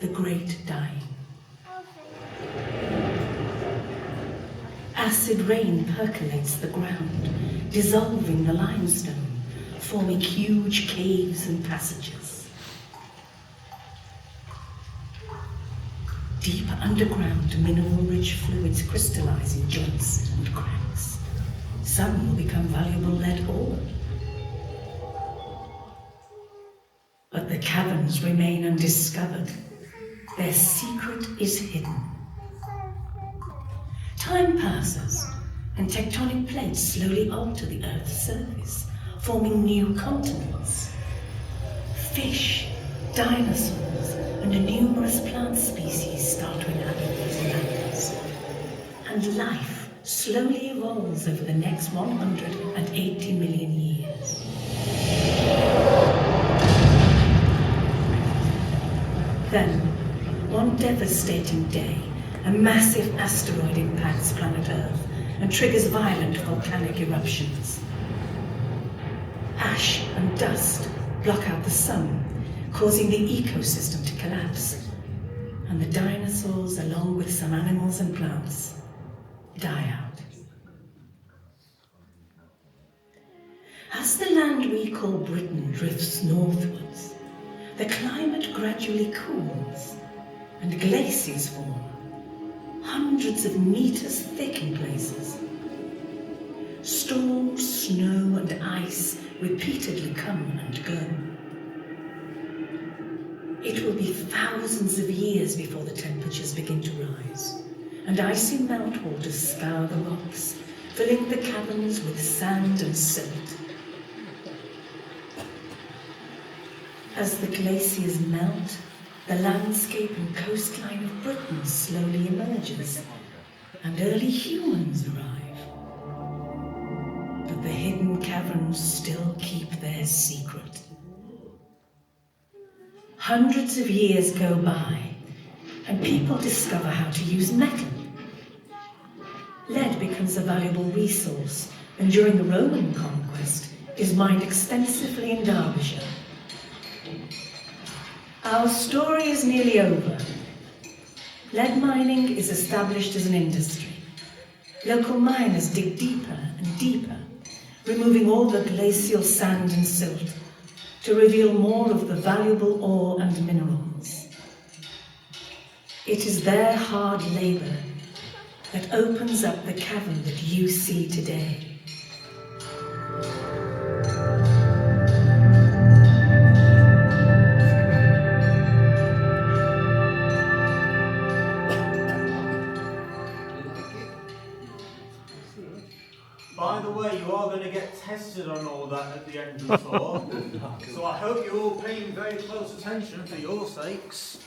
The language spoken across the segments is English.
the great dying. Acid rain percolates the ground, dissolving the limestone, forming huge caves and passages. Deep underground, mineral-rich fluids crystallize in joints and cracks. Some will become valuable lead ore. But the caverns remain undiscovered. Their secret is hidden. Time passes, and tectonic plates slowly alter the Earth's surface, forming new continents. Fish, dinosaurs, and numerous plant species start to inhabit these lands. And life slowly evolves over the next 180 million years. Then, one devastating day, a massive asteroid impacts planet Earth and triggers violent volcanic eruptions. Ash and dust block out the sun, causing the ecosystem to collapse, and the dinosaurs, along with some animals and plants, die out. As the land we call Britain drifts northwards, the climate gradually cools and glaciers form, hundreds of meters thick in places. Storms, snow and ice repeatedly come and go. It will be thousands of years before the temperatures begin to rise, and icy meltwaters scour the rocks, filling the caverns with sand and silt. As the glaciers melt, the landscape and coastline of Britain slowly emerges, and early humans arrive. But the hidden caverns still keep their secret. Hundreds of years go by, and people discover how to use metal. Lead becomes a valuable resource, and during the Roman conquest is mined extensively in Derbyshire. Our story is nearly over. Lead mining is established as an industry. Local miners dig deeper and deeper, removing all the glacial sand and silt to reveal more of the valuable ore and minerals. It is their hard labor that opens up the cavern that you see today. By the way, you are going to get tested on all that at the end of the tour, so I hope you're all paying very close attention for your sakes.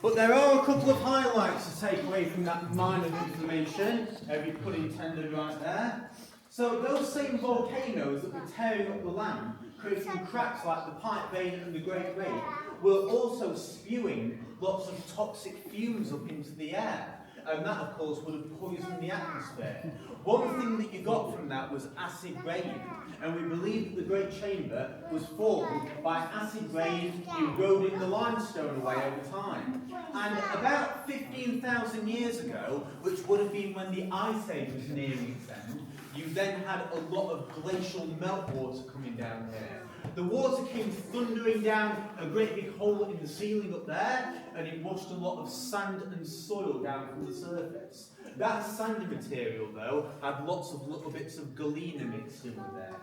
But there are a couple of highlights to take away from that mine of information, every pun intended right there. So those same volcanoes that were tearing up the land, creating cracks like the Pipe Vein and the Great Rake, were also spewing lots of toxic fumes up into the air. And that, of course, would have poisoned the atmosphere. One thing that you got from that was acid rain, and we believe that the Great Chamber was formed by acid rain eroding the limestone away over time. And about 15,000 years ago, which would have been when the Ice Age was nearing its end, you then had a lot of glacial meltwater coming down here. The water came thundering down a great big hole in the ceiling up there, and it washed a lot of sand and soil down from the surface. That sandy material, though, had lots of little bits of galena mixed in with there.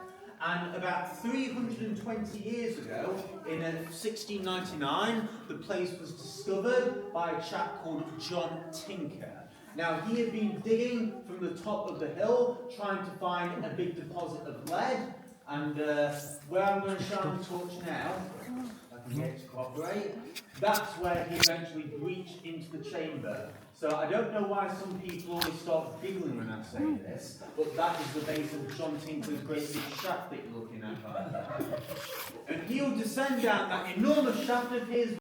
And about 320 years ago, in 1699, the place was discovered by a chap called John Tinker. Now, he had been digging from the top of the hill, trying to find a big deposit of lead, and where I'm going to shine the torch now, if I can get it to cooperate, that's where he eventually breached into the chamber. So I don't know why some people always start giggling when I say this, but that is the base of John Tinker's great big shaft that you're looking at right there. And he'll descend down that enormous shaft of his